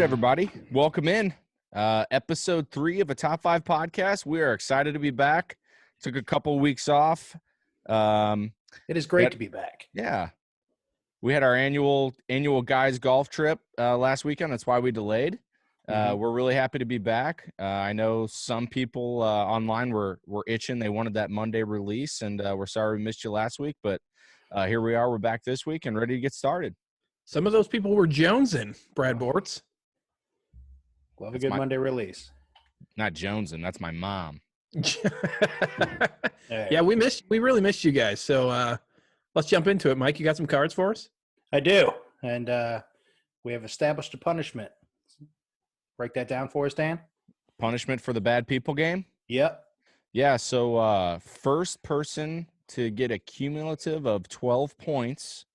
everybody. Welcome in. Episode 3 of a Top 5 podcast. We are excited to be back. Took a couple weeks off. It is great to be back. Yeah. We had our annual guys golf trip last weekend. That's why we delayed. We're really happy to be back. I know some people online were itching. They wanted that Monday release, and we're sorry we missed you last week, but here we are. We're back this week and ready to get started. Some of those people were jonesing, Brad Bortz. Love a good Monday release. Not jonesing. That's my mom. Yeah, we really missed you guys. So let's jump into it. Mike, you got some cards for us? I do. And we have established a punishment. Break that down for us, Dan. Punishment for the bad people game? Yep. Yeah, so first person to get a cumulative of 12 points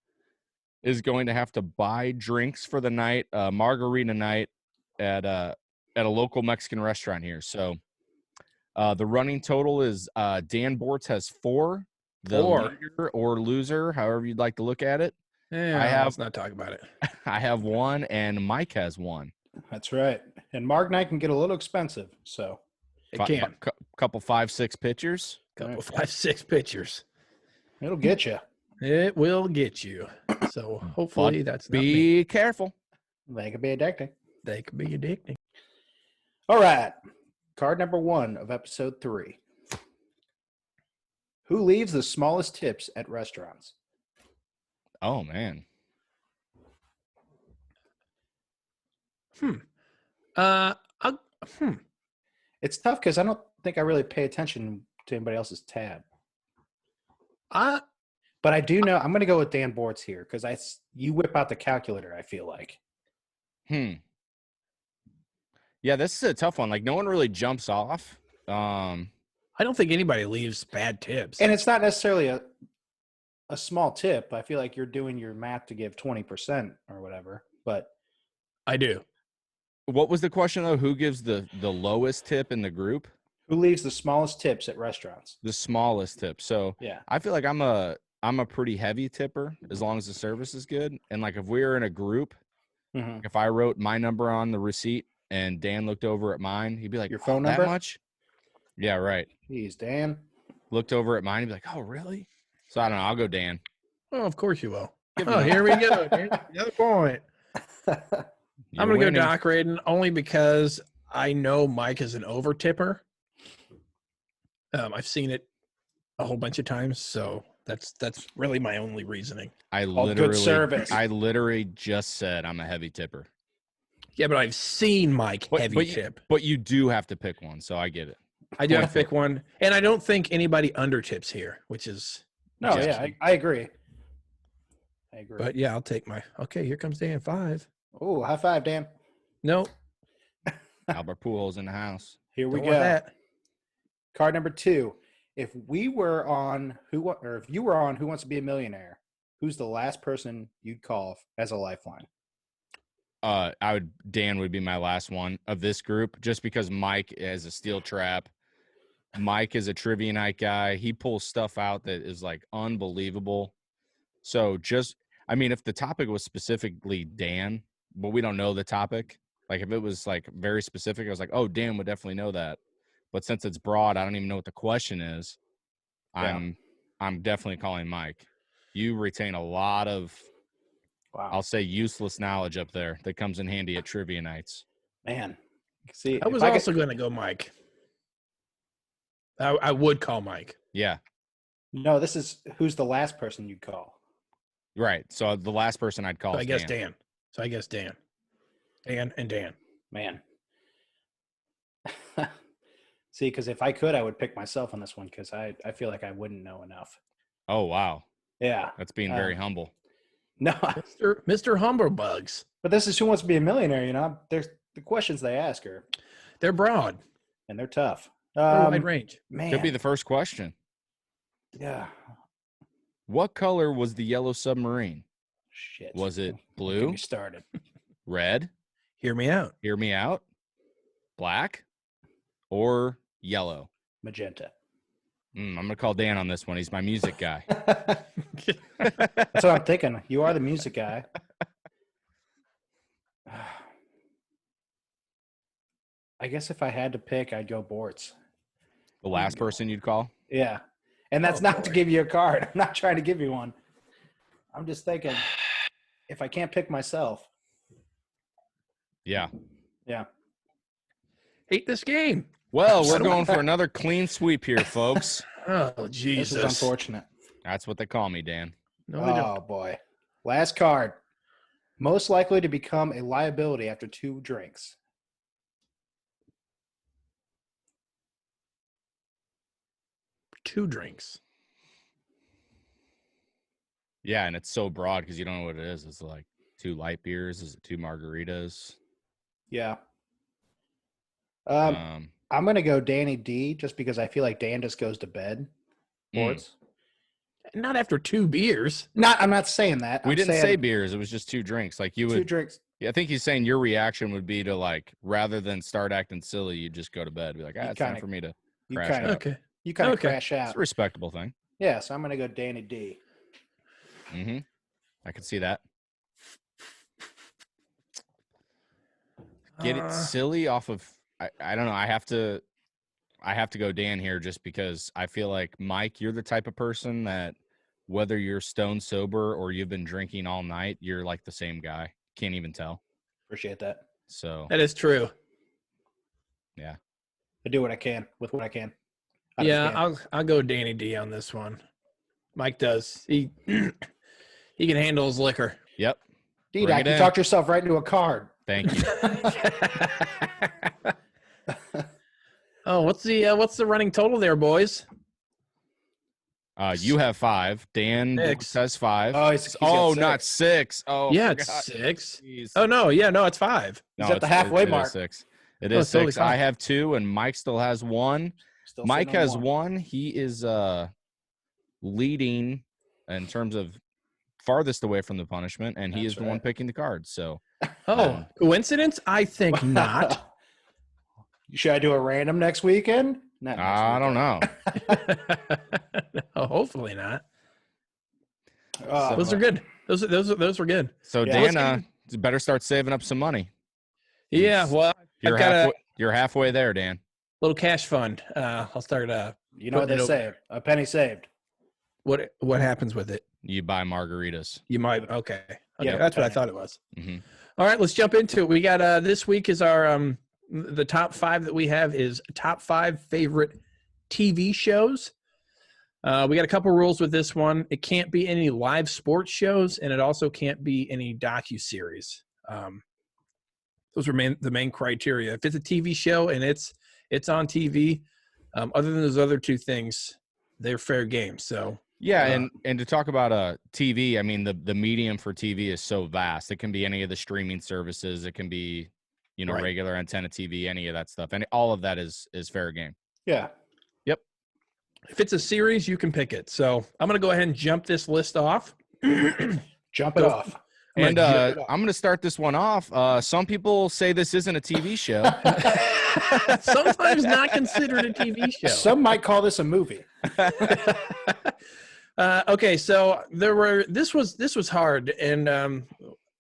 is going to have to buy drinks for the night, margarita night at a local Mexican restaurant here. So the running total is Dan Bortz has 4. The leader or loser, however you'd like to look at it. Yeah, let's not talk about it. I have 1, and Mike has 1. That's right. And Marg night can get a little expensive, so it can. Couple 5-6 pitchers. Couple 5-6 pitchers. It'll get you. It will get you. So hopefully that's not be careful. They could be addicting. They could be addicting. All right. Card number 1 of episode 3. Who leaves the smallest tips at restaurants? Oh, man. It's tough because I don't think I really pay attention to anybody else's tab. But I do know I'm going to go with Dan Bortz here because you whip out the calculator, I feel like. Yeah, this is a tough one. Like, no one really jumps off. I don't think anybody leaves bad tips. And it's not necessarily a small tip. I feel like you're doing your math to give 20% or whatever. But I do. What was the question, though? Who gives the lowest tip in the group? Who leaves the smallest tips at restaurants? The smallest tip. So yeah, I feel like I'm a pretty heavy tipper as long as the service is good. And like if we were in a group, if I wrote my number on the receipt and Dan looked over at mine, he'd be like, "Your phone number? That much?" Yeah, right. Jeez, Dan. Looked over at mine, he'd be like, "Oh, really?" So I don't know. I'll go Dan. Oh, of course you will. Oh, here we go. Here's the other point. I'm going to go Doc Raiden only because I know Mike is an over tipper. I've seen it a whole bunch of times, so that's really my only reasoning. Good service. I literally just said I'm a heavy tipper. Yeah, but I've seen Mike tip. But you do have to pick one, so I get it. I do have to pick one, and I don't think anybody under tips here, which is no. Yeah, I agree. But yeah, I'll take my. Okay, here comes Dan 5. Oh, high five, Dan. No. Albert Pujols in the house. Here we go. Card number 2. If you were on Who Wants to Be a Millionaire, who's the last person you'd call as a lifeline? Dan would be my last one of this group, just because Mike is a steel trap. Mike is a trivia night guy. He pulls stuff out that is like unbelievable. So if the topic was specifically Dan, but we don't know the topic, like if it was like very specific, I was like, oh, Dan would definitely know that. But since it's broad, I don't even know what the question is. Yeah. I'm definitely calling Mike. You retain a lot of, I'll say, useless knowledge up there that comes in handy at trivia nights. Man, see, I was also going to go Mike. I would call Mike. Yeah. No, this is who's the last person you'd call. Right. So the last person I'd call is Dan. So I guess Dan. Dan and Dan. Man. See, because if I could, I would pick myself on this one because I feel like I wouldn't know enough. Oh, wow. Yeah. That's being very humble. No. Mr. Humblebugs. But this is Who Wants to Be a Millionaire, There's the questions they ask her. They're broad. And they're tough. Wide range. Man. Could be the first question. Yeah. What color was the yellow submarine? Shit. Was it blue? Get me started. Red? Hear me out. Hear me out. Black? Or yellow? Magenta. I'm going to call Dan on this one. He's my music guy. That's what I'm thinking. You are the music guy. I guess if I had to pick, I'd go Bortz. The last person you'd call? Yeah. And that's not to give you a card. I'm not trying to give you one. I'm just thinking, if I can't pick myself. Yeah. Yeah. Hate this game. Well, we're going for another clean sweep here, folks. Oh, Jesus. This is unfortunate. That's what they call me, Dan. No, they don't. Oh, boy. Last card. Most likely to become a liability after 2 drinks. Two drinks. Yeah, and it's so broad because you don't know what it is. It's like 2 light beers. Is it 2 margaritas? Yeah. I'm going to go Danny D just because I feel like Dan just goes to bed. Bortz. Not after 2 beers. I'm not saying that. We I'm didn't saying say beers. It was just 2 drinks. Like you 2 would. drinks. Yeah, I think he's saying your reaction would be to like rather than start acting silly, you just go to bed. Be like, it's time for me to crash out. Okay. You kind of Okay. crash It's out. a respectable thing. Yeah, so I'm going to go Danny D. Mm-hmm. I can see that. Get it silly off of. I don't know. I have to go Dan here just because I feel like Mike, you're the type of person that whether you're stone sober or you've been drinking all night, you're like the same guy. Can't even tell. Appreciate that. So That is true. yeah. I do what I can with what I can. Yeah, I'll go Danny D on this one. Mike does. He he can handle his liquor. Yep. D-Doc, you talked yourself right into a card. Thank you. Oh, what's the running total there, boys? You have 5. Dan 6. says 5. Oh, he's got 6. Not 6. Oh, Yeah, I it's forgot. 6. Jeez. Oh no, it's 5. No, He's at the halfway mark. It is 6. It Oh, is it's totally 6. I fine. have 2, and Mike still has 1. Still Mike sitting on has 1. He is leading in terms of farthest away from the punishment, and he That's is the one right. picking the cards. So Oh, coincidence? I think not. Should I do a random next weekend? Not next I don't weekend. know. Oh, hopefully not. Oh, Those are good. Those were good. So Yeah, Dan, you better start saving up some money. Yeah, well, You're I've got halfway. You're halfway there, Dan. little cash fund. I'll start. You know what putting they it say? A penny saved. What happens with it? You buy margaritas. You might. Okay. Yeah, That's what I okay. thought it was. Mm-hmm. All right, let's jump into it. We got this week is our the top 5 that we have is top 5 favorite TV shows. We got a couple rules with this one. It can't be any live sports shows, and it also can't be any docuseries. Those are the main criteria. If it's a TV show and it's on TV, other than those other 2 things, they're fair game. So Yeah, and to talk about TV, I mean the medium for TV is so vast. It can be any of the streaming services. It can be, Right. regular antenna TV, any of that stuff, and all of that is fair game. Yeah. if it's a series, you can pick it. So I'm going to go ahead and jump this list off. Jump it off. And I'm going to start this one off. Some people say this isn't a TV show. Sometimes not considered a TV show. Some might call this a movie. Okay, so this was hard, and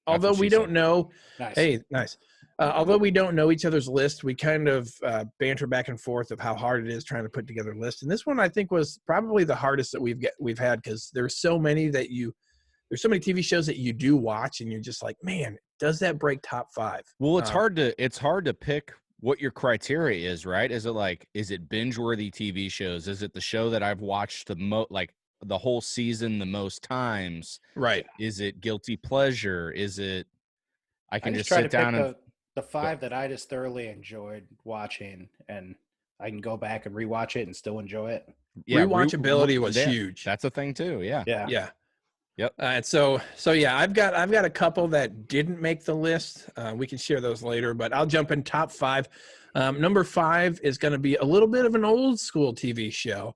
although what we she don't said. know, Nice. hey, nice. Although we don't know each other's list, we kind of banter back and forth of how hard it is trying to put together a list. And this one I think was probably the hardest that we've had because there's so many there's so many TV shows that you do watch and you're just like, man, does that break top 5? Well, it's hard to pick what your criteria is, right? Is it binge-worthy TV shows? Is it the show that I've watched the whole season the most times? Right. Is it guilty pleasure? Is it I can just try sit to down pick and the 5 that I just thoroughly enjoyed watching, and I can go back and rewatch it and still enjoy it. Rewatchability was huge. That's a thing too. Yeah. Yeah. Yeah. Yep. And so yeah, I've got a couple that didn't make the list. We can share those later, but I'll jump in top 5. Number 5 is going to be a little bit of an old school TV show.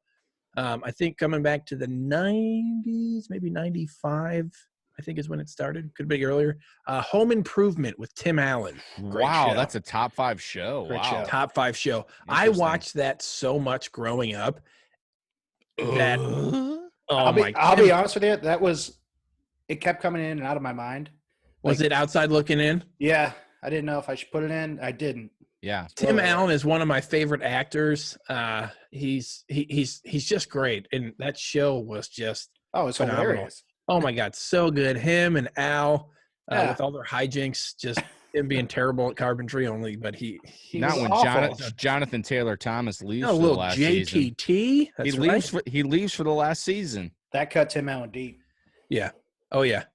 I think coming back to the 90s, maybe 95, I think is when it started. Could be earlier. Home Improvement with Tim Allen. Wow, show. that's a top 5 show. Great Wow. show. Top 5 show. I Interesting. watched that so much growing up that I'll be honest with you. It kept coming in and out of my mind. Was it Outside Looking In? Yeah. I didn't know if I should put it in. I didn't. Yeah. Tim Allen is one of my favorite actors. He's just great, and that show was just it's phenomenal. hilarious. Oh my God, so good. Him and Al Yeah. with all their hijinks, just him being terrible at carpentry only, but he Not was when awful. Jonathan Taylor Thomas leaves a for the little last season. JTT. That's He leaves for the last season. That cut Tim Allen deep. Yeah. Oh yeah.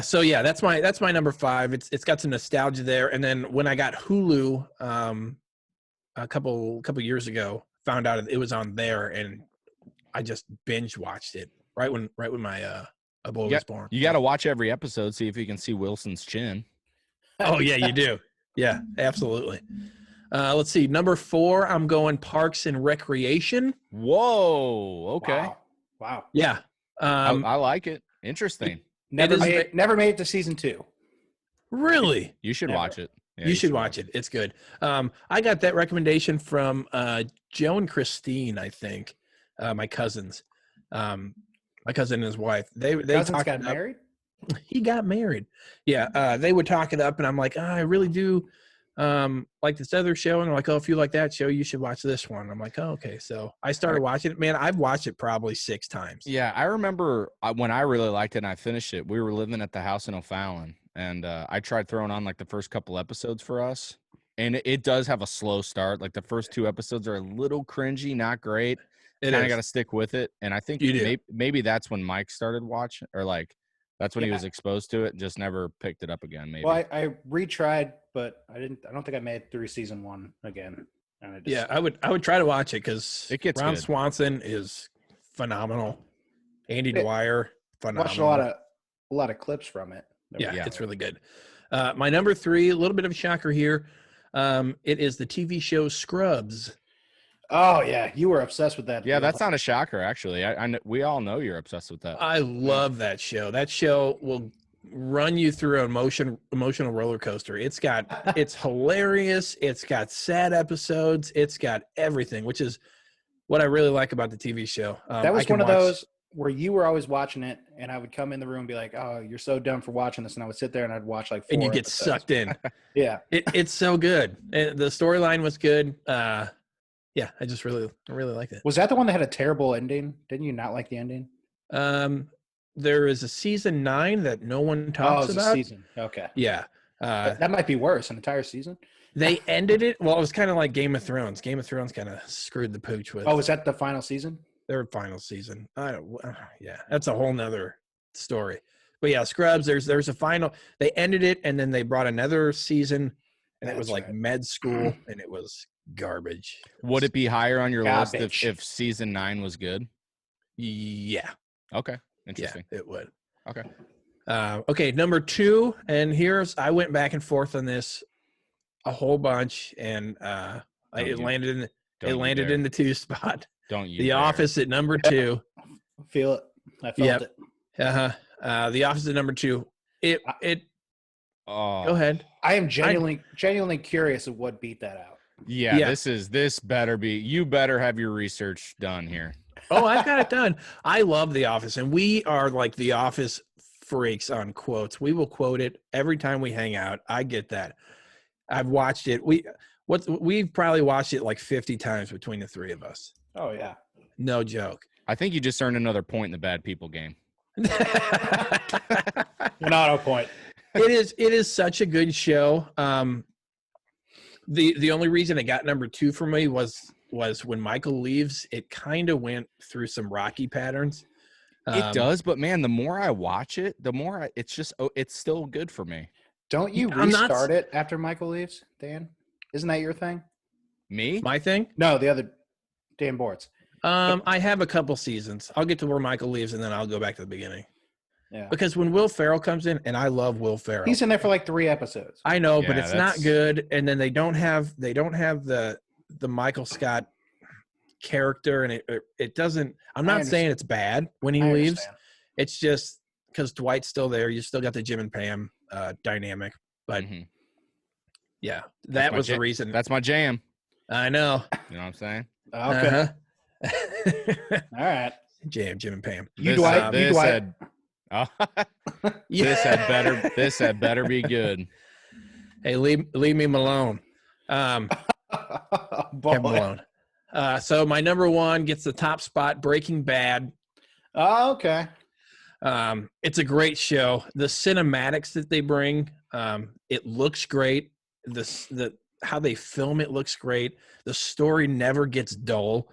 So yeah, that's my number 5. It's got some nostalgia there. And then when I got Hulu a couple years ago, found out it was on there, and I just binge watched it right when my boy was born. You got to watch every episode, see if you can see Wilson's chin. Oh yeah, you do. Yeah, absolutely. Let's see. Number 4, I'm going Parks and Recreation. Whoa. Okay. Wow. Yeah. I like it. Interesting. Never made it to season 2. Really? You should watch it. Yeah, you should watch it. It's good. I got that recommendation from Joe and Christine, I think, my cousins. My cousin and his wife. They got married? He got married. Yeah. They would talk it up, and I'm like, I really do like this other show. And they're like, oh, if you like that show, you should watch this one. I'm like, oh, okay. So I started watching it. Man, I've watched it probably 6 times. Yeah, I remember when I really liked it and I finished it, we were living at the house in O'Fallon, and I tried throwing on like the first couple episodes for us. And it does have a slow start. Like the first 2 episodes are a little cringy, not great. Kind of got to stick with it. And I think maybe that's when Mike started watching, or like that's when he was exposed to it, just never picked it up again. Maybe. Well, I retried, but I don't think I made it through season 1 again. And I would try to watch it because Ron good. Swanson is phenomenal. Andy Dwyer, phenomenal. Watched a lot of clips from it. Yeah, it's really good. My number 3, a little bit of a shocker here. It is the TV show Scrubs. Oh yeah, you were obsessed with that. Yeah, that's not a shocker actually. We all know you're obsessed with that. I love that show. That show will run you through an emotional roller coaster. It's hilarious. It's got sad episodes. It's got everything, which is what I really like about the TV show. That was one of those where you were always watching it, and I would come in the room and be like, "Oh, you're so dumb for watching this," and I would sit there and I'd watch like 4 and you get episodes. sucked in. Yeah, it's so good. And the storyline was good. Yeah, I just really liked it. Was that the one that had a terrible ending? Didn't you not like the ending? There is a season 9 that no one talks about. A season. Okay. Yeah. That might be worse, an entire season. They ended it. Well, it was kind of like Game of Thrones. Game of Thrones kind of screwed the pooch with. Oh, was that the final season? Their final season. Yeah, that's a whole nother story. But yeah, Scrubs, there's a final. They ended it, and then they brought another season, and it was like med school, and it was garbage. Would it be higher on your list if season 9 was good? Yeah. Okay. Interesting. Yeah, it would. Okay. Okay, number 2, and I went back and forth on this a whole bunch, and it landed in the 2 spot. Don't you? The Office at number 2. Feel it. I felt it. The Office at number 2. It. Go ahead. I am genuinely curious of what beat that out. Yeah. This better be. You better have your research done here. Oh, I've got it done. I love The Office, and we are like The Office freaks on quotes. We will quote it every time we hang out. I get that. I've watched it. We've probably watched it like 50 times between the 3 of us. Oh yeah. No joke. I think you just earned another point in the bad people game. An auto point. It is such a good show. The only reason it got number 2 for me was when Michael leaves, it kind of went through some rocky patterns. It does, but man, the more I watch it, the more it's still good for me. Don't you restart it after Michael leaves, Dan? Isn't that your thing? Me? My thing? No, the other Dan Boards. I have a couple seasons. I'll get to where Michael leaves, and then I'll go back to the beginning. Yeah. Because when Will Ferrell comes in, and I love Will Ferrell. He's in there for like 3 episodes. I know, but it's not good. And then they don't have the Michael Scott character, and it doesn't. I'm not saying it's bad when he leaves. It's just because Dwight's still there. You still got the Jim and Pam dynamic, but yeah, that was the reason. That's my jam. I know. You know what I'm saying? Okay. All right. Jim and Pam. This had better be good. Hey, leave me alone. Kevin Boy. Malone. So my number one gets the top spot, Breaking Bad. Oh, okay. It's a great show. The cinematics that they bring, it looks great. The how they film it looks great. The story never gets dull.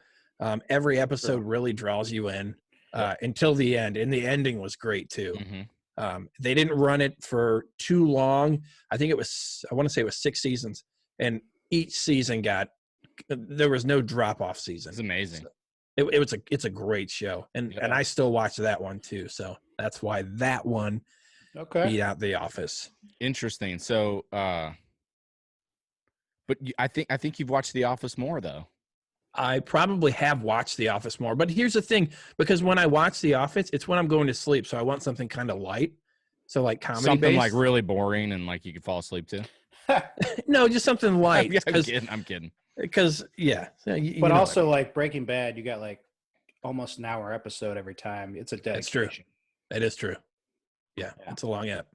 Every episode really draws you in until the end, and the ending was great too. Mm-hmm. They didn't run it for too long. I think I want to say it was 6 seasons, and each season there was no drop off season. It's amazing. So it's a great show, and I still watch that one too. So that's why that one beat out The Office. Interesting. So, but I think you've watched The Office more though. I probably have watched The Office more, but here's the thing: because when I watch The Office, it's when I'm going to sleep, so I want something kind of light, so like comedy, something like really boring and like you could fall asleep to. No, just something light. I'm kidding. Because but also like Breaking Bad, you got like almost an hour episode every time. It's a dedication. That's true. That is true. Yeah, it's a long app.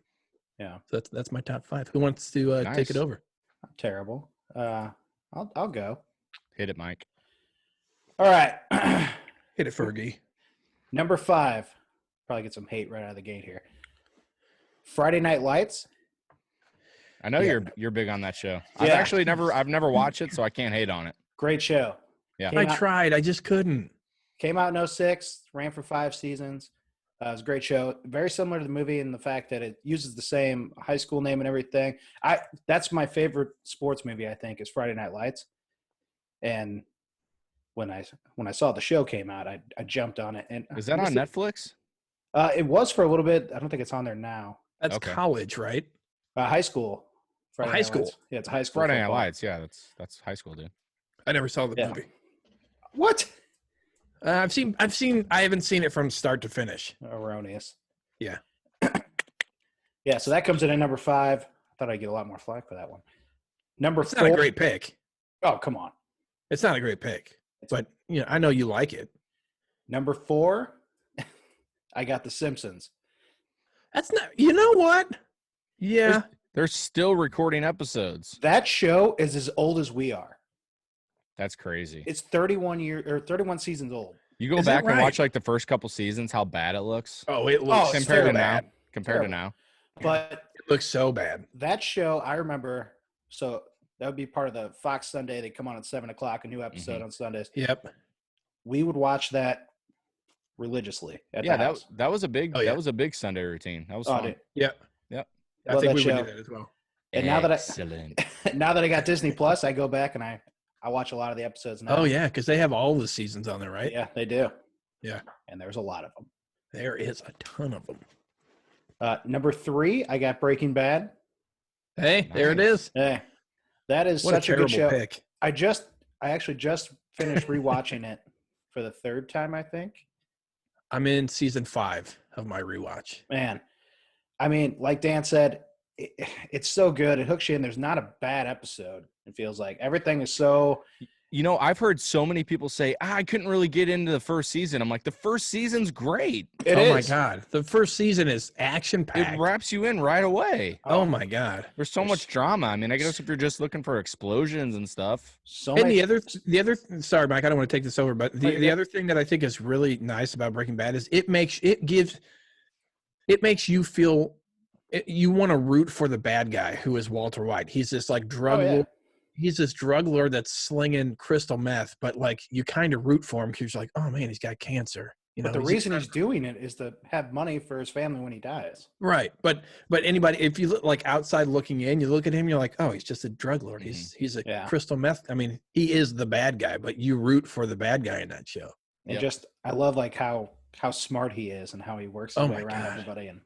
Yeah, so that's my top 5. Who wants to take it over? Not terrible. I'll go. Hit it, Mike. All right. Hit it, Fergie. Number 5. Probably get some hate right out of the gate here. Friday Night Lights. I know you're big on that show. Yeah. I've never watched it, so I can't hate on it. Great show. Yeah. I tried. I just couldn't. Came out in 2006, ran for 5 seasons. It was a great show. Very similar to the movie in the fact that it uses the same high school name and everything. That's my favorite sports movie, I think, is Friday Night Lights. And when I saw the show came out, I jumped on it. And is that on Netflix? It was for a little bit. I don't think it's on there now. That's college, right? High school. High school. Lights. Yeah, it's a high school. Friday Night Lights. Yeah, that's high school, dude. I never saw the movie. What? I haven't seen it from start to finish. Erroneous. Yeah. Yeah, so that comes in at number 5. I thought I'd get a lot more flack for that one. Number 4. Not a great pick. Oh, come on. It's not a great pick, but I know you like it. Number 4, I got The Simpsons. That's not. You know what? Yeah. They're still recording episodes. That show is as old as we are. That's crazy. It's 31 seasons old. You go back and watch like the first couple seasons, how bad it looks. Oh, it looks compared to now. Compared to now. But it looks so bad. That show, I remember. So that would be part of the Fox Sunday. They come on at 7:00, a new episode on Sundays. Yep. We would watch that religiously. That was a big. That was a big Sunday routine. That was fun. Yep. I think we would do that as well. And now that I got Disney Plus, I go back and I watch a lot of the episodes now. Oh yeah, because they have all the seasons on there, right? Yeah, they do. Yeah, and there's a lot of them. There is a ton of them. Number 3, I got Breaking Bad. Hey, nice. There it is. Hey, that is such a good show. Pick. I actually just finished rewatching it for the 3rd time, I think. I'm in season 5 of my rewatch. Man, I mean, like Dan said, it's so good. It hooks you in. There's not a bad episode. It feels like everything is so. I've heard so many people say, I couldn't really get into the first season. I'm like, the first season's great. Oh my God. The first season is action packed. It wraps you in right away. Oh my God. There's so much drama. I mean, I guess if you're just looking for explosions and stuff. The other, sorry, Mike, I don't want to take this over, but the other thing that I think is really nice about Breaking Bad is it makes you feel, you want to root for the bad guy who is Walter White. He's this like drug lord. He's this drug lord that's slinging crystal meth, but like you kind of root for him because you're like, oh man, he's got cancer. But the reason he's doing it is to have money for his family when he dies. Right. But anybody, if you look like outside looking in, you look at him, you're like, oh, he's just a drug lord. He's a crystal meth. I mean, he is the bad guy, but you root for the bad guy in that show. And I love like how smart he is and how he works his way around everybody. And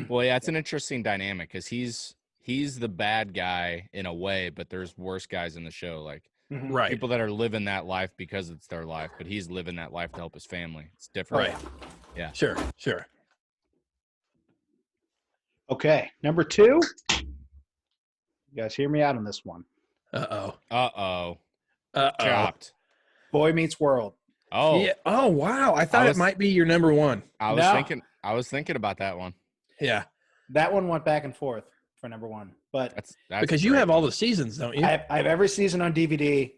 well, yeah, it's an interesting dynamic because he's the bad guy in a way, but there's worse guys in the show, like people that are living that life because it's their life, but he's living that life to help his family. It's different. Right. Yeah. Sure. Okay. Number 2. You guys hear me out on this one. Uh-oh. Chopped. Boy Meets World. Oh. Yeah. Oh, wow. I thought it might be your number 1. I was thinking about that one. Yeah. That one went back and forth for number 1. But That's because you have all the seasons, don't you? I have every season on DVD.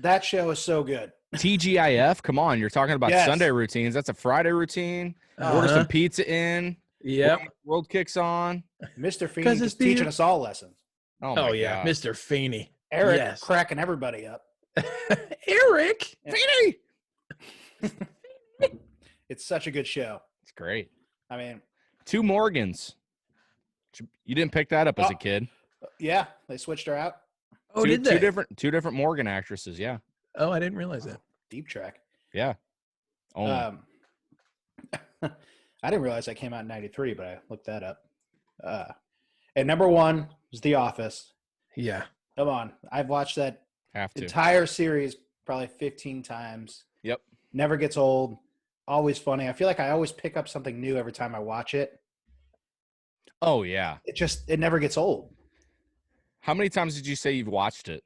That show is so good. TGIF, come on. You're talking about Yes. Sunday routines. That's a Friday routine. Order some pizza in. Yep. World kicks on. Mr. Feeney just teaching us all lessons. Oh yeah. God. Mr. Feeney. Eric cracking everybody up. Eric. Feeney. It's such a good show. It's great. I mean, 2 Morgans. You didn't pick that up as a kid. Yeah, they switched her out. Oh, did they? Two different Morgan actresses. Yeah. Oh, I didn't realize that. Deep Track. Yeah. I didn't realize that came out in '93, but I looked that up. And number 1 was The Office. Yeah. Come on, I've watched that entire series probably 15 times. Yep. Never gets old. Always funny. I feel like I always pick up something new every time I watch it. Oh yeah. It never gets old. How many times did you say you've watched it?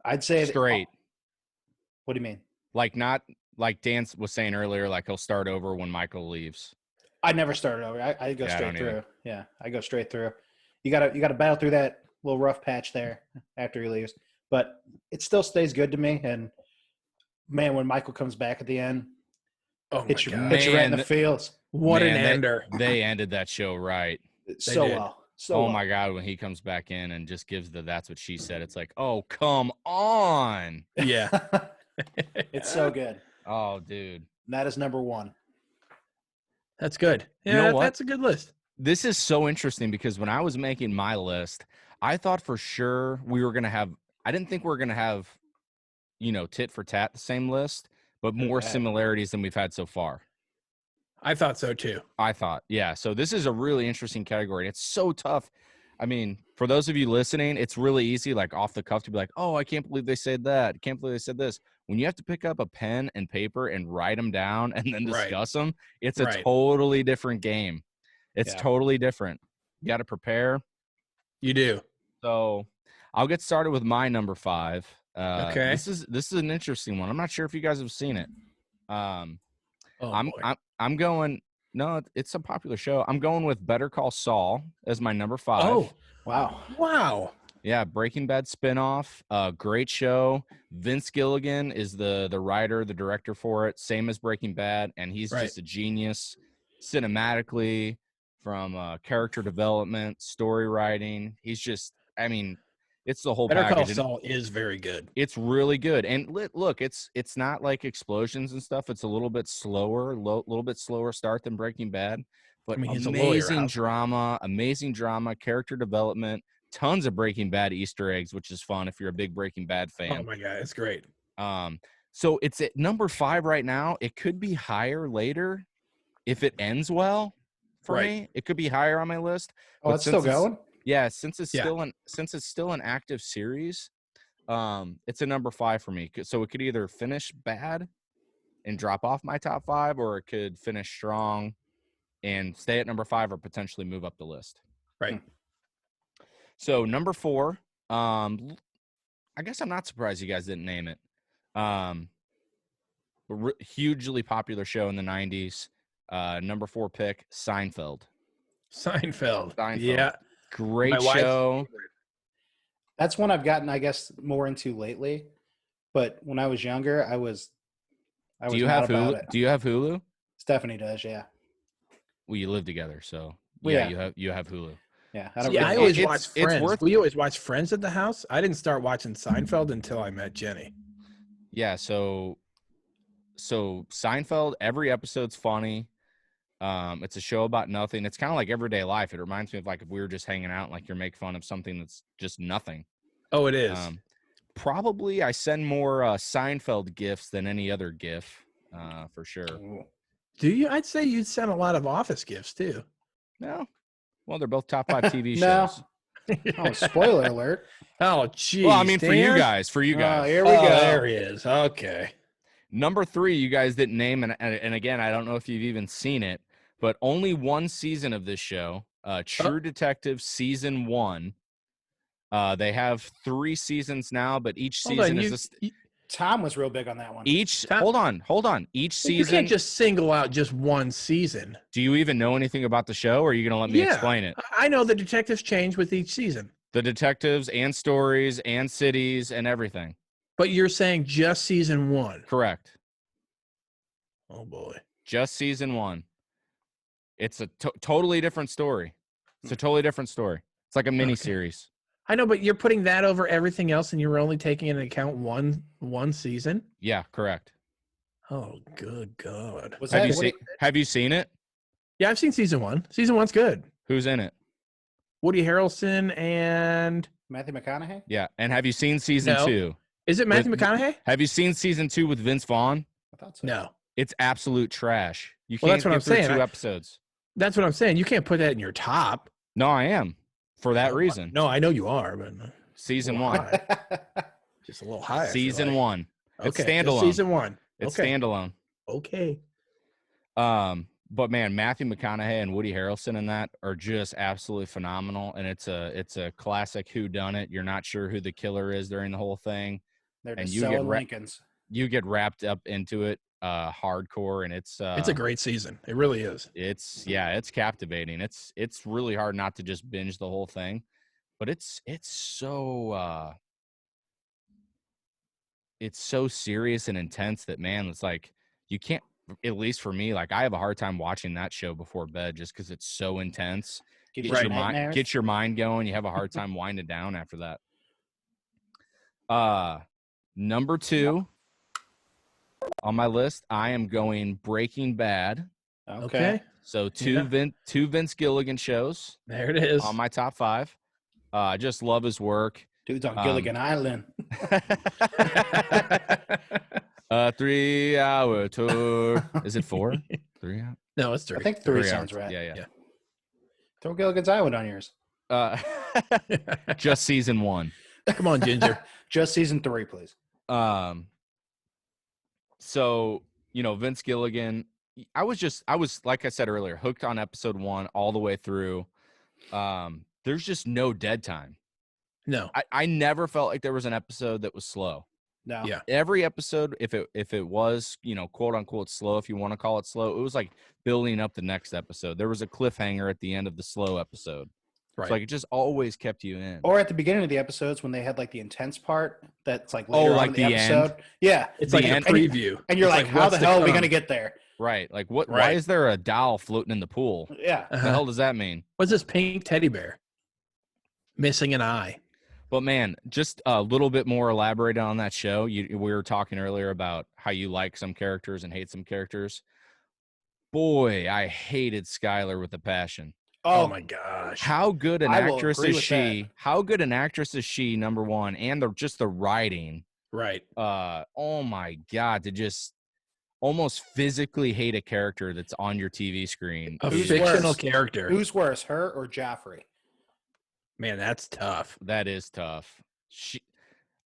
I'd say straight. What do you mean? Like not like Dan was saying earlier, like he'll start over when Michael leaves. I never started over. I go straight through. Yeah, I go straight through. You gotta battle through that little rough patch there after he leaves, but it still stays good to me. And man, when Michael comes back at the end, hit you right in the feels. What an ender! They ended that show right. So well. Oh my God, when he comes back in and just gives that's what she said. It's like, oh, come on. Yeah. It's so good. Oh, dude. And that is number 1. That's good. Yeah, you know what? That's a good list. This is so interesting because when I was making my list, I thought for sure we were going to have, I didn't think we were going to have, tit for tat the same list, but more similarities than we've had so far. I thought so too. I thought, yeah. So this is a really interesting category. It's so tough. I mean, for those of you listening, it's really easy, like off the cuff, to be like, oh, I can't believe they said that. I can't believe they said this. When you have to pick up a pen and paper and write them down and then discuss them, it's a totally different game. It's totally different. You got to prepare. You do. So I'll get started with my number 5. Okay. This is an interesting one. I'm not sure if you guys have seen it. I'm going. No, it's a popular show. I'm going with Better Call Saul as my number 5. Oh, wow. Yeah, Breaking Bad spinoff. Great show. Vince Gilligan is the writer, the director for it. Same as Breaking Bad, and he's just a genius cinematically, from character development, story writing. He's just, I mean, it's the whole package. Better Call Saul is very good. It's really good. And look, it's not like explosions and stuff. It's a little bit slower, little bit slower start than Breaking Bad. But amazing drama, character development, tons of Breaking Bad Easter eggs, which is fun if you're a big Breaking Bad fan. Oh my God, it's great. So it's at number 5 right now. It could be higher later if it ends well for me. It could be higher on my list. Oh, it's still going? Yeah, since it's still an active series, it's a number 5 for me. So it could either finish bad and drop off my top 5, or it could finish strong and stay at number 5, or potentially move up the list. Right. So number 4, I guess I'm not surprised you guys didn't name it. Hugely popular show in the 90s. Number 4 pick, Seinfeld. Seinfeld. Yeah. Great show. That's one I've gotten, I guess, more into lately. But when I was younger, I was Do you have Hulu? Do you have Hulu? Stephanie does, yeah. Well, you live together, so you have Hulu. Yeah, I always watch Friends. We always watch Friends at the house. I didn't start watching Seinfeld until I met Jenny. Yeah, so Seinfeld, every episode's funny. It's a show about nothing. It's kind of like everyday life. It reminds me of like if we were just hanging out, like you're making fun of something that's just nothing. Oh, it is. Probably I send more Seinfeld gifts than any other gif, for sure. Do you? I'd say you'd send a lot of Office gifts too. No. Well, they're both top 5 TV shows. Oh, spoiler alert. Oh, geez. Well, I mean, for you guys. Oh, here we go. There he is. Okay. Number 3, you guys didn't name, and again, I don't know if you've even seen it, but only one season of this show, True Detective Season 1. They have 3 seasons now, but each season is Tom was real big on that one. Hold on. Each season. You can't just single out just one season. Do you even know anything about the show, or are you going to let me explain it? I know the detectives change with each season. The detectives and stories and cities and everything. But you're saying just season 1. Correct. Oh, boy. Just season 1. It's a totally different story. It's a totally different story. It's like a mini series. I know, but you're putting that over everything else, and you're only taking into account one season? Yeah, correct. Oh, good God. Have you seen it? Yeah, I've seen season 1. Season 1's good. Who's in it? Woody Harrelson and Matthew McConaughey? Yeah. And have you seen season 2? Is it Matthew McConaughey? Have you seen season 2 with Vince Vaughn? I thought so. No. It's absolute trash. You Well, can't that's what get I'm through saying. 2 episodes. That's what I'm saying. You can't put that in your top. No, I am. For that reason. No, I know you are, but Season 1. just a little higher. Season 1. It's Okay, standalone. season 1. It's okay. standalone. Okay. But man, Matthew McConaughey and Woody Harrelson in that are just absolutely phenomenal, and it's a classic whodunit. You're not sure who the killer is during the whole thing, They're and just selling Lincolns. You get wrapped up into it, hardcore, and it's a great season. It really is. It's captivating. It's really hard not to just binge the whole thing, but it's so serious and intense that, man, it's like you can't. At least for me, like I have a hard time watching that show before bed just because it's so intense. Get your mind going. You have a hard time winding down after that. Number 2 on my list, I am going Breaking Bad. Okay. So two Vince Gilligan shows. There it is. On my top 5. I just love his work. Dude's on Gilligan Island. 3-hour tour. Is it 4? 3 hours? No, it's 3. I think 3 sounds right. Yeah. Throw Gilligan's Island on yours. Just season 1. Come on, Ginger. Just season 3, please. So, Vince Gilligan, I was like I said earlier, hooked on episode 1 all the way through. There's just no dead time. No. I never felt like there was an episode that was slow. No. Yeah. Every episode, if it was, quote unquote slow, if you want to call it slow, it was like building up the next episode. There was a cliffhanger at the end of the slow episode. Right. So like it just always kept you in. Or at the beginning of the episodes when they had like the intense part that's like later on like in the the episode. end? Yeah. It's like a preview. And you're like, how the hell are we going to get there? Right. Like what? Right. Why is there a doll floating in the pool? Yeah. What the hell does that mean? What's this pink teddy bear? Missing an eye. But man, just a little bit more elaborated on that show. We were talking earlier about how you like some characters and hate some characters. Boy, I hated Skylar with a passion. Oh my gosh. How good an actress is she? That. How good an actress is she, number one, and just the writing. Right. Oh my God, to just almost physically hate a character that's on your TV screen. A fictional character. Who's worse, her or Joffrey? Man, that's tough. That is tough.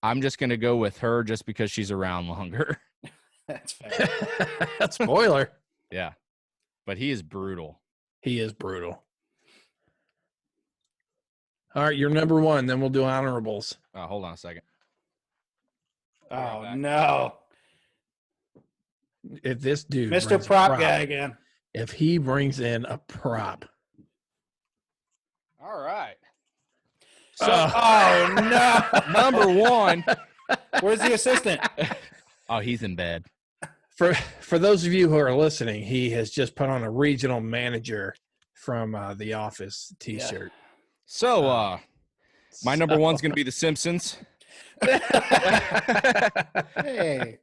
I'm just going to go with her just because she's around longer. That's fair. Spoiler. Yeah. But he is brutal. He is brutal. All right, you're number 1. Then we'll do honorables. Hold on a second. Oh, no. If this dude. Mr. Prop guy again. If he brings in a prop. All right. So, oh, no. Number 1. Where's the assistant? Oh, he's in bed. For those of you who are listening, he has just put on a regional manager from The Office T-shirt. Yeah. So, my number 1's going to be The Simpsons. Hey.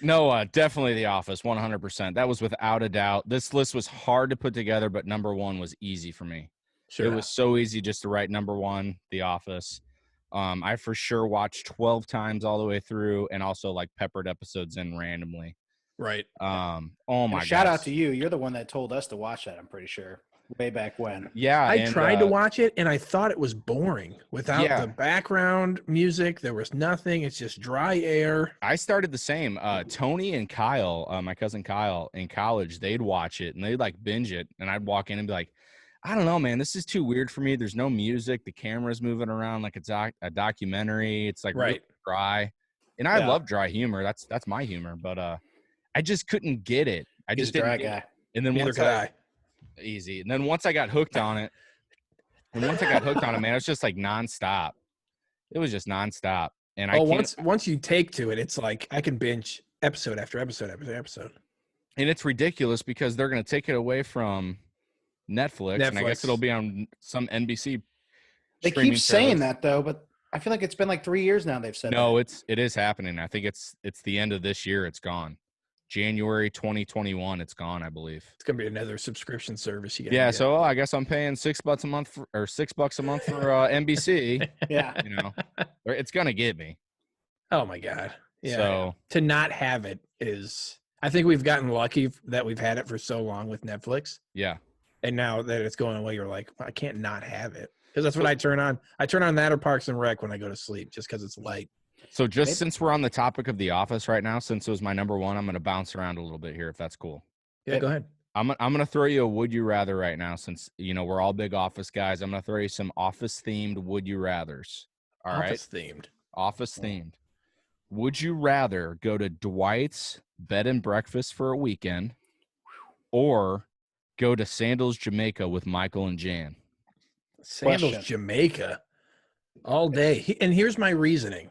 No, definitely The Office, 100%. That was without a doubt. This list was hard to put together, but number 1 was easy for me. Sure. It was so easy just to write number 1, The Office. I for sure watched 12 times all the way through and also like peppered episodes in randomly. Right. Oh my god. Shout out to you. You're the one that told us to watch that, I'm pretty sure. Way back when. Yeah. I tried to watch it and I thought it was boring. Without the background music, there was nothing. It's just dry air. I started the same. Tony and Kyle, my cousin Kyle in college, they'd watch it and they'd like binge it. And I'd walk in and be like, I don't know, man. This is too weird for me. There's no music. The camera's moving around like it's a documentary. It's like really dry. And I love dry humor. That's my humor. But I just couldn't get it. I He's just a didn't dry guy. And then Neither once could I. easy. And then once I got hooked on it, man, it was just like nonstop. It was just nonstop. And once you take to it, it's like I can binge episode after episode after episode. And it's ridiculous because they're going to take it away from Netflix, and I guess it'll be on some NBC. They keep saying that though, but I feel like it's been like 3 years now. They've said no, it is happening. I think it's the end of this year. It's gone. January 2021. It's gone, I believe. It's gonna be another subscription service. Yeah, so I guess I'm paying $6 a month for NBC. Yeah, you know, it's gonna get me. Oh my god. Yeah. So to not have it is, I think we've gotten lucky that we've had it for so long with Netflix. Yeah. And now that it's going away, you're like, I can't not have it, because that's what I turn on. I turn on that or Parks and Rec when I go to sleep, just because it's light. So since we're on the topic of The Office right now, since it was my number one, I'm going to bounce around a little bit here, if that's cool. Yeah, go ahead. I'm going to throw you a would you rather right now, since we're all big Office guys. I'm going to throw you some Office themed would you rathers. All right, Office themed. Would you rather go to Dwight's bed and breakfast for a weekend, or go to Sandals Jamaica with Michael and Jan? Sandals Jamaica all day. And here's my reasoning.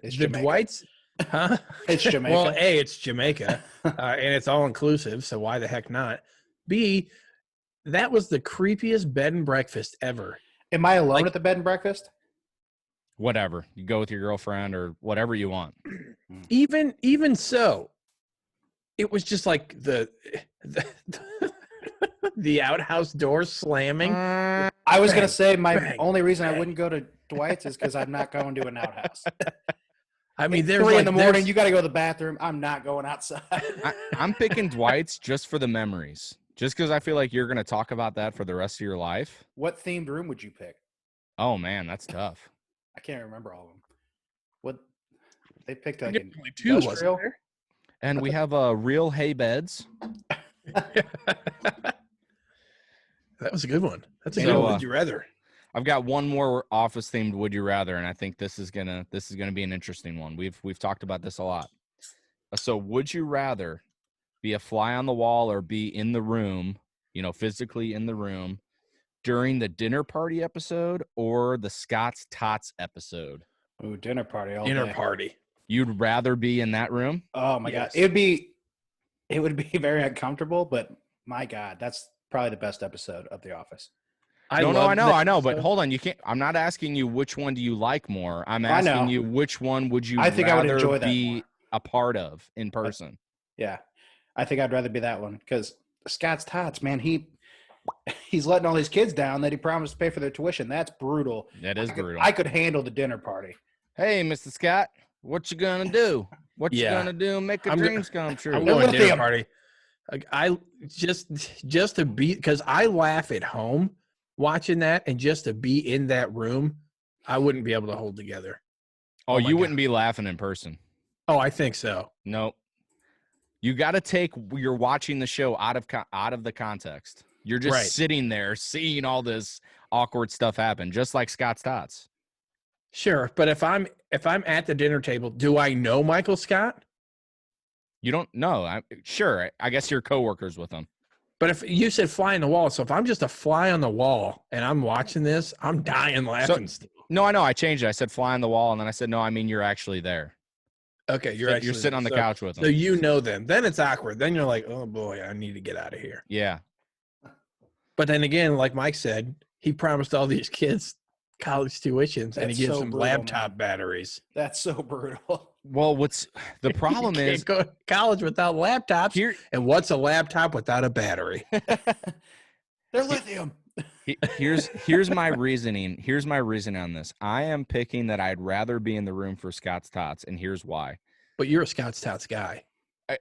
It's the Jamaica. Dwight's, huh? It's Jamaica. Well, A, it's Jamaica, and it's all inclusive, so why the heck not? B, that was the creepiest bed and breakfast ever. Am I alone at the bed and breakfast? Whatever. You go with your girlfriend or whatever you want. Even so, it was just like the outhouse door slamming. I was going to say my only reason I wouldn't go to Dwight's is because I'm not going to an outhouse. I mean, there's 3 in the morning. You got to go to the bathroom. I'm not going outside. I'm picking Dwight's just for the memories. Just because I feel like you're going to talk about that for the rest of your life. What themed room would you pick? Oh, man, that's tough. I can't remember all of them. What they picked like only 2, industrial. wasn't there? And we have real hay beds. That was a good one. That's a So, good one. Would you rather? I've got one more Office themed would you rather, and I think this is gonna be an interesting one. We've talked about this a lot. So would you rather be a fly on the wall or be in the room, physically in the room during the dinner party episode or the Scott's Tots episode? Ooh, dinner party. Dinner party. You'd rather be in that room? Oh my God. It would be very uncomfortable, but my God, that's probably the best episode of The Office. I know, but hold on. You can't. I'm not asking you which one do you like more. I'm asking you which one would you I would enjoy that be more. A part of in person. Yeah, I think I'd rather be that one because Scott's Tots, man, he's letting all these kids down that he promised to pay for their tuition. That's brutal. That is brutal. I could handle the dinner party. Hey, Mr. Scott, what you gonna do? What you gonna do? Make your dreams come true. I'm going dinner party. Like, I just to be, because I laugh at home watching that, and just to be in that room, I wouldn't be able to hold together. Oh, you wouldn't be laughing in person. Oh, I think so. Nope. You got to take. You're watching the show out of the context. You're just sitting there seeing all this awkward stuff happen, just like Scott's Tots. Sure, but if I'm at the dinner table, do I know Michael Scott? You don't know. Sure. I guess you're coworkers with him. But if you said fly on the wall, so if I'm just a fly on the wall and I'm watching this, I'm dying laughing. No, I know. I changed it. I said fly on the wall, and then I said, no, I mean you're actually there. Okay, you're sitting on the couch with them. So you know them. Then it's awkward. Then you're like, oh boy, I need to get out of here. Yeah. But then again, like Mike said, he promised all these kids college tuitions, and he gives them laptop batteries. That's so brutal. Well, what's the problem you is can't go to college without laptops. And what's a laptop without a battery? They're lithium. Here's my reasoning. Here's my reasoning on this. I am picking that I'd rather be in the room for Scott's Tots, and here's why. But you're a Scott's Tots guy.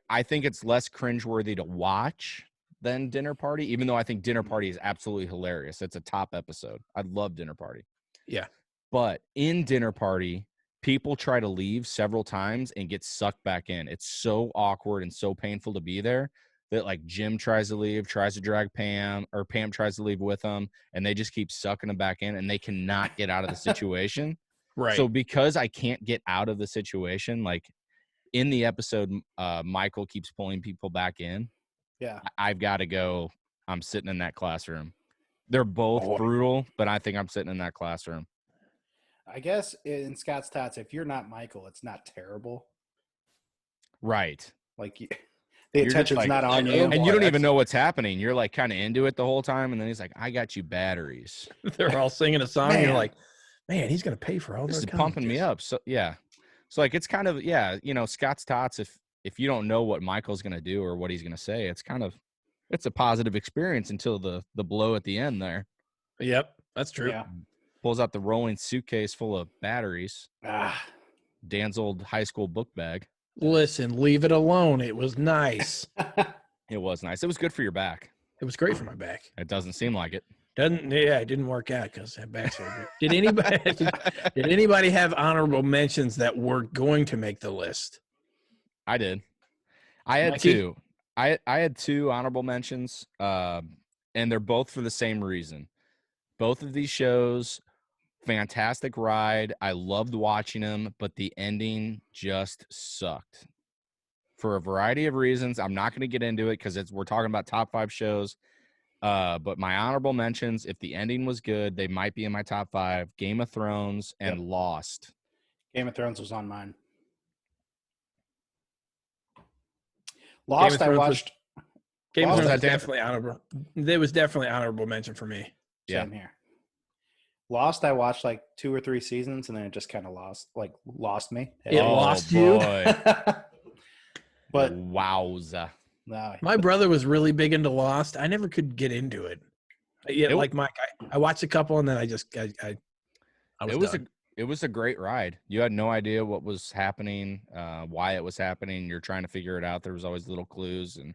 I think it's less cringeworthy to watch than Dinner Party, even though I think Dinner Party is absolutely hilarious. It's a top episode. I love Dinner Party. Yeah. But in Dinner Party, people try to leave several times and get sucked back in. It's so awkward and so painful to be there that, like, Jim tries to leave, tries to drag Pam, or Pam tries to leave with them, and they just keep sucking them back in, and they cannot get out of the situation. Right. So because I can't get out of the situation, like in the episode, Michael keeps pulling people back in. Yeah. I've got to go. I'm sitting in that classroom. They're both brutal, but I think I'm sitting in that classroom. I guess in Scott's Tots, if you're not Michael, it's not terrible. Right. Like the attention's like, not on you. And you don't even know what's happening. You're like kind of into it the whole time. And then he's like, I got you batteries. They're all singing a song. Man. And you're like, man, he's going to pay for all This this. is pumping me up. So, yeah. So, like, it's kind of, Scott's Tots, if you don't know what Michael's going to do or what he's going to say, it's a positive experience until the blow at the end there. Yep, that's true. Yeah. Pulls out the rolling suitcase full of batteries. Dan's old high school book bag. Listen, leave it alone. It was nice. It was nice. It was good for your back. It was great for my back. It doesn't seem like it. It didn't work out because I had back surgery. Did anybody have honorable mentions that were going to make the list? I did. I had Mikey? two. I had two honorable mentions, and they're both for the same reason. Both of these shows, fantastic ride. I loved watching them, but the ending just sucked for a variety of reasons. I'm not going to get into it because we're talking about top 5 shows. But my honorable mentions, if the ending was good, they might be in my top 5. Game of Thrones and Lost. Game of Thrones was on mine. Lost, I watched. Game of Lost, Thrones was definitely honorable. There was definitely honorable mention for me. Same here. Lost, I watched like 2 or 3 seasons, and then it just kind of lost me. It lost you? But wowza. no, My brother was really big into Lost. I never could get into it. Yeah, like Mike, I watched a couple, and then I was done. It was a great ride. You had no idea what was happening, why it was happening. You're trying to figure it out. There was always little clues and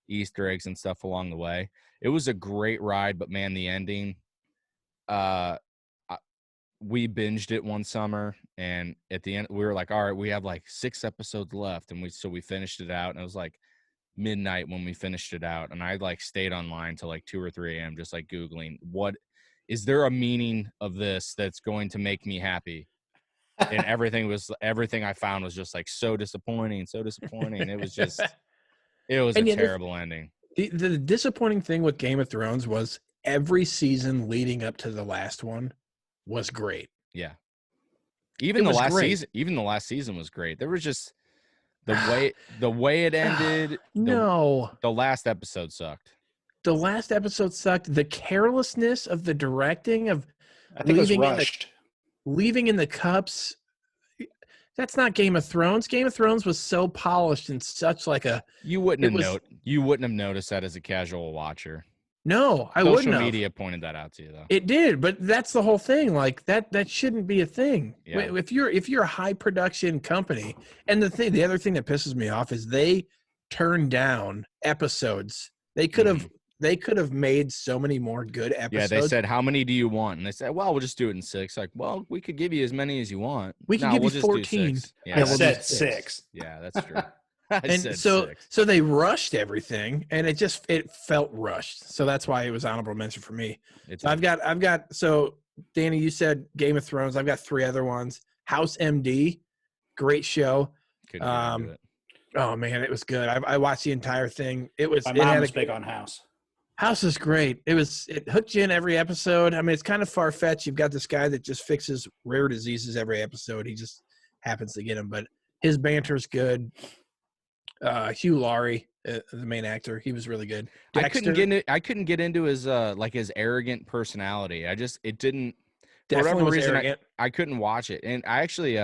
Easter eggs and stuff along the way. It was a great ride, but man, the ending, we binged it one summer, and at the end we were like, all right, we have like 6 episodes left, and we finished it out, and it was like midnight when we finished it out, and I like stayed online till like 2 or 3 a.m. just like Googling, what is there a meaning of this that's going to make me happy? And everything I found was just like so disappointing. It was just a terrible ending. The disappointing thing with Game of Thrones was every season leading up to the last one was great. Yeah. Even the last season was great. There was just the way it ended. No. The last episode sucked. The last episode sucked. The carelessness of the directing of I think it was rushed. Leaving in the cups. That's not Game of Thrones. Game of Thrones was so polished and such like a. You wouldn't have noticed that as a casual watcher. No, I wouldn't have. Social media pointed that out to you, though. It did, but that's the whole thing. Like that shouldn't be a thing. Yeah. If you're a high production company, and the other thing that pisses me off is they turn down episodes. They could have made so many more good episodes. Yeah, they said, how many do you want? And they said, well, we'll just do it in 6. Like, well, we could give you as many as you want. We can give you 14. Yeah, I said 6. Yeah, that's true. So they rushed everything, and it felt rushed. So that's why it was honorable mention for me. I've got. So Danny, you said Game of Thrones. I've got 3 other ones. House MD, great show. Oh man, it was good. I watched the entire thing. My mom was big on House. House is great. It hooked you in every episode. I mean, it's kind of far-fetched. You've got this guy that just fixes rare diseases every episode. He just happens to get them, but his banter's good. Hugh Laurie, the main actor, he was really good. Dexter, I couldn't get into his his arrogant personality. It didn't. For definitely whatever was reason, arrogant. I couldn't watch it. And I actually,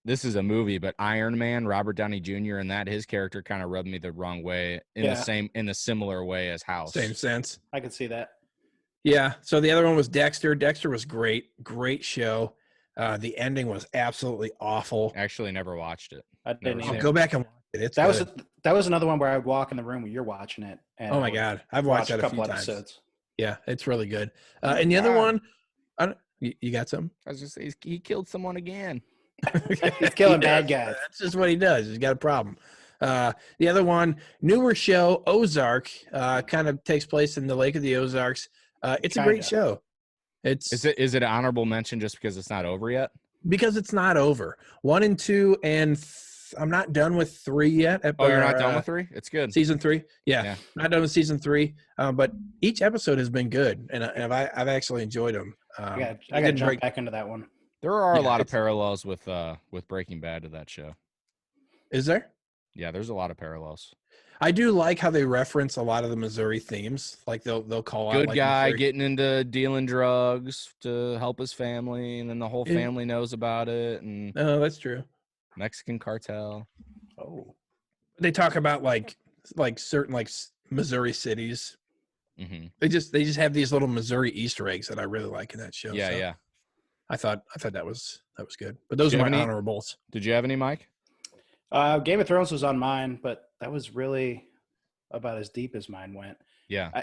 this is a movie, but Iron Man, Robert Downey Jr. and his character kind of rubbed me the wrong way in a similar way as House. Same sense. I could see that. Yeah. So the other one was Dexter. Dexter was great show. The ending was absolutely awful. Actually, never watched it. I didn't either. Go back and watch it. That was another one where I would walk in the room when you're watching it. And oh my God, I've watched that a few times. Episodes. Yeah, it's really good. And the other one, you got some? I was just saying he killed someone again. He's killing bad guys. That's just what he does. He's got a problem. The other one, newer show, Ozark, kind of takes place in the Lake of the Ozarks. It's a great show. It's Is it an honorable mention just because it's not over yet? because it's not over. 1 and 2, and I'm not done with 3 yet. Oh, you're not done with 3? It's good. Season 3, yeah, Yeah. not done with season 3. But each episode has been good, and I've actually enjoyed them. I got to jump back into that one. There are a Yeah, lot of parallels with Breaking Bad to that show. Is there? Yeah, there's a lot of parallels. I do like how they reference a lot of the Missouri themes. Like they'll call out Good like guy Missouri. getting into dealing drugs to help his family, and then the whole Yeah. family knows about it, and Oh, that's true. Mexican cartel. Oh, They talk about like certain Missouri cities. Mm-hmm. They just have these little Missouri Easter eggs that I really like in that show. Yeah, so yeah. I thought that was good. But those Do are you my have any- honorables. Did you have any, Mike? Game of Thrones was on mine, but that was really about as deep as mine went. Yeah.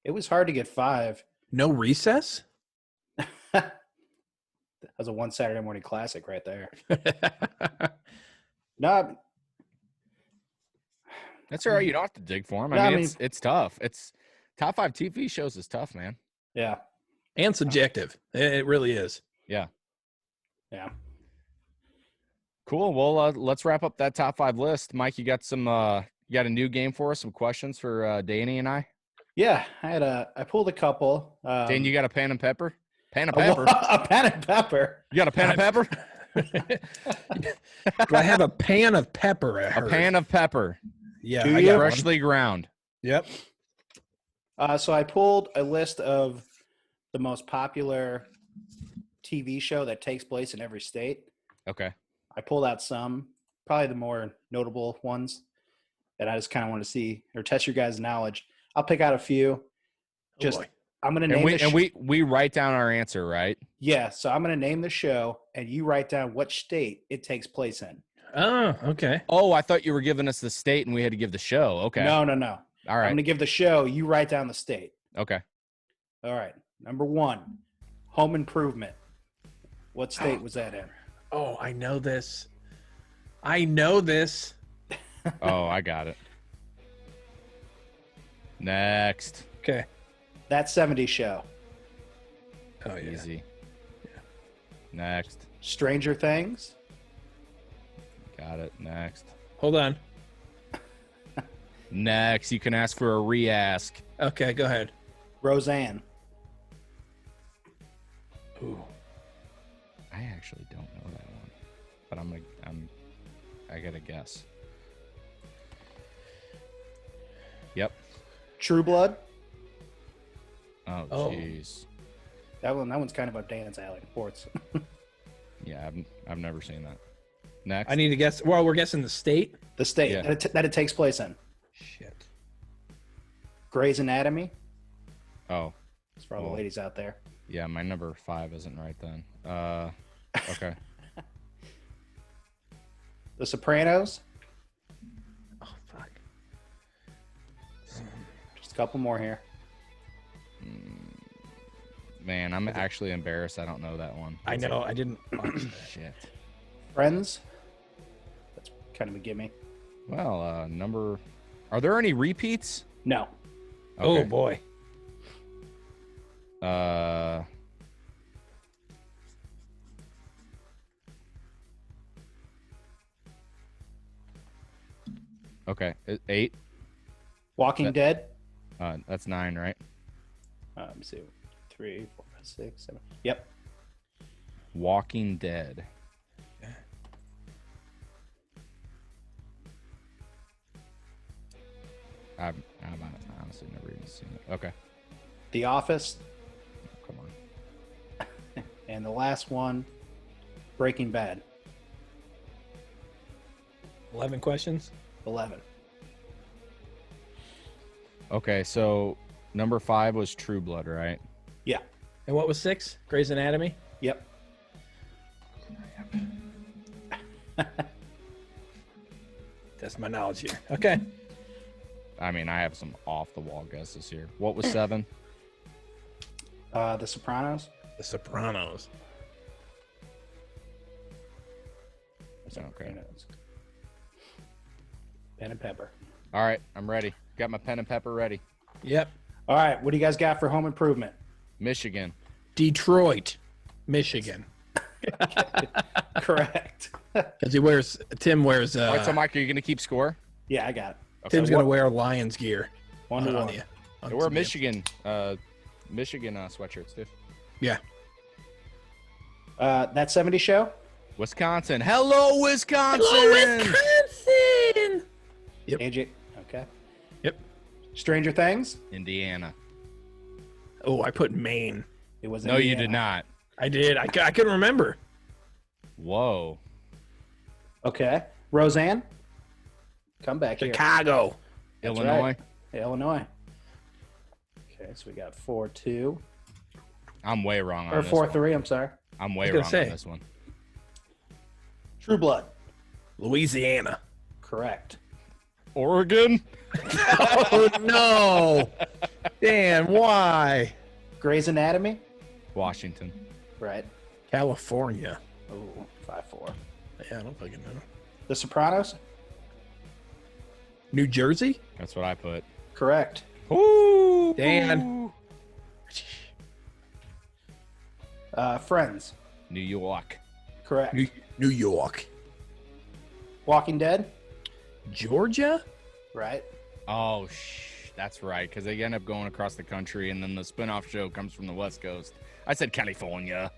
It was hard to get 5. No recess? That was a one Saturday morning classic right there. No, That's all right. You don't have to dig for them. No, I mean- It's tough. It's top 5 TV shows is tough, man. yeah, And subjective. It really is. yeah. Cool. Well, let's wrap up that top 5 list. Mike, you got you got a new game for us? Some questions for Danny and I? Yeah, I pulled a couple. Dan, you got a pen and pepper? Pen and a, pepper. a pen and pepper. You got a pen and pepper? Do I have a pan of pepper? A pan of pepper. Yeah, Do I you? got one. Freshly ground. Yep. So I pulled a list of the most popular TV show that takes place in every state. Okay. I pulled out some, probably the more notable ones that I just kind of want to see or test your guys' knowledge. I'll pick out a few. Just boy. I'm going to name And we write down our answer, right? Yeah, so I'm going to name the show, and you write down what state it takes place in. Oh, okay. Oh, I thought you were giving us the state and we had to give the show. Okay. No. All I'm right. going to give the show. You write down the state. Okay. All right. Number 1, Home Improvement. What state was that in? Oh, I know this. Oh, I got it. Next. Okay. That 70s Show. Oh, yeah. Easy. Next. Stranger Things. Got it. Next. Hold on. Next. You can ask for a re-ask. Okay, go ahead. Roseanne. Ooh. I actually don't know that one, but I gotta guess. Yep. True Blood. Oh, Oh. jeez. That one's kind of up Dan's alley. Sports. Yeah, I've never seen that. Next. I need to guess. Well, we're guessing the state. The state Yeah. that it takes place in. Shit. Grey's Anatomy. Oh, It's for all the Oh. ladies out there. yeah. My number 5 isn't right then. Okay. The Sopranos. Oh, fuck. Just a couple more here. Man, I'm actually embarrassed. I don't know that one. I know. I didn't watch that. Shit. Friends. That's kind of a gimme. Well, are there any repeats? No. Oh, boy. Okay. 8. Walking That- Dead. That's 9, right? Let me see. 3, 4, 5, 6, 7. Yep. Walking Dead. I've honestly never even seen it. Okay. The Office. Come on. And the last one, Breaking Bad. 11 questions. 11. Okay, so number 5 was True Blood, right? Yeah. And what was 6? Grey's Anatomy. Yep. That's my knowledge here. Okay. I mean, I have some off the wall guesses here. What was 7? The Sopranos. The Sopranos. Okay. Pen and pepper. All right, I'm ready. Got my pen and pepper ready. Yep. All right. What do you guys got for Home Improvement? Michigan. Detroit, Michigan. Correct. Because Tim wears. All right, so Mike, are you going to keep score? Yeah, I got it. Okay, Tim's going to wear Lions gear. 1-1. They wear Michigan sweatshirts, too. Yeah. That 70 show? Wisconsin. Hello, Wisconsin. Wisconsin. Yep. AJ. Okay. Yep. Stranger Things? Indiana. Oh, I put Maine. It was No, you Indiana. did not. I did. I couldn't remember. Whoa. Okay. Roseanne? Come back here. Chicago. That's Illinois. right. Illinois. Okay, so we got 4-2. I'm way wrong on Or this one. 4-3, I'm sorry. I'm way gonna wrong say. on this one. True Blood. Louisiana. Correct. Oregon. Oh, no. Dan, why? Grey's Anatomy? Washington. Right. California. Oh, 5-4. Yeah, I don't fucking know. The Sopranos? New Jersey? That's what I put. Correct. Ooh. Dan. Friends? New York. Correct. New York. Walking Dead? Georgia? Right. Oh, that's right, because they end up going across the country, and then the spinoff show comes from the West Coast. I said California.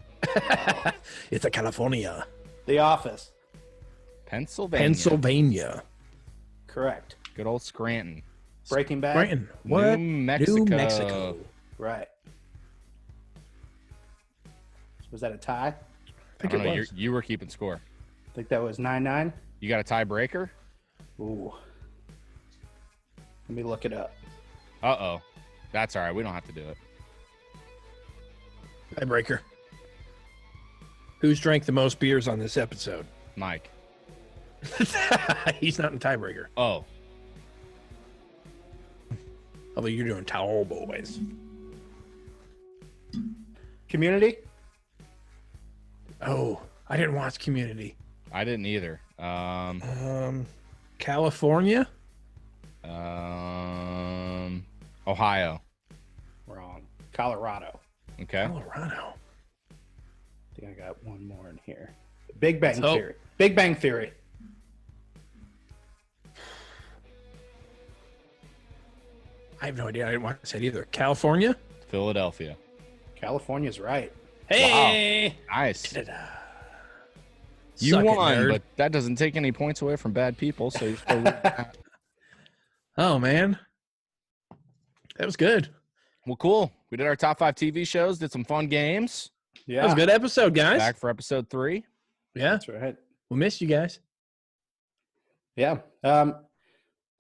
It's a California. The Office? Pennsylvania. Correct. Good old Scranton. Breaking Bad? Scranton. What? New Mexico. New Mexico. Right. Was that a tie? I I think don't know. it was. You were keeping score. I think that was 9-9. You got a tiebreaker? Ooh. Let me look it up. Uh-oh. That's all right. We don't have to do it. Tiebreaker. Who's drank the most beers on this episode? Mike. He's not in tiebreaker. Oh. Although you're doing Towel Boys. Community? Oh, I didn't watch Community. I didn't either. California? Ohio. Wrong. Colorado. Okay. Colorado. I think I got one more in here. Big Bang Let's hope. Theory. Big Bang Theory. I have no idea. I didn't watch that either. California? Philadelphia. California's right. Hey! Nice. Ta-da. You Suck it, won, nerd. but that doesn't take any points away from bad people, so you're still losing that. Oh, man. That was good. Well, cool. We did our top 5 TV shows, did some fun games. Yeah. That was a good episode, guys. Back for episode 3. Yeah. That's right. We missed you guys. Yeah. So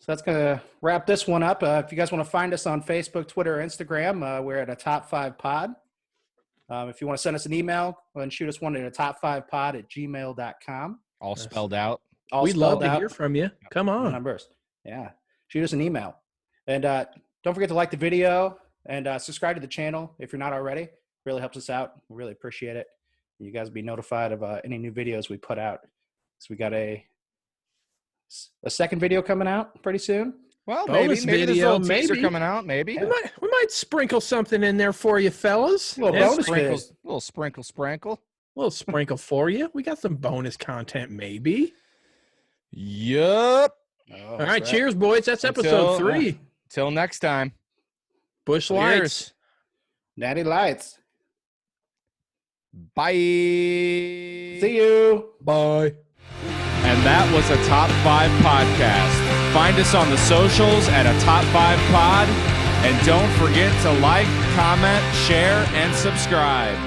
that's going to wrap this one up. If you guys want to find us on Facebook, Twitter, or Instagram, we're at a Top 5 Pod. If you want to send us an email, go ahead and shoot us one at a top5pod@gmail.com. All spelled out. All We'd love spelled to out. hear from you. Come on. Numbers. Yeah. Shoot us an email. And don't forget to like the video and subscribe to the channel if you're not already. Really helps us out. We really appreciate it. You guys will be notified of any new videos we put out. So we got a second video coming out pretty soon. Well, Bonus maybe this video, little teaser maybe. coming out, maybe. We might sprinkle something in there for you, fellas. Little Yeah, bonus Sprinkles, vid. little sprinkle. little sprinkle for you. We got some bonus content, maybe. Yup. Oh, All right, cheers, boys. That's Until- episode 3. Till next time. Bush Cheers. Lights. Natty Lights. Bye. See you. Bye. And that was a Top 5 podcast. Find us on the socials at a Top 5 Pod. And don't forget to like, comment, share, and subscribe.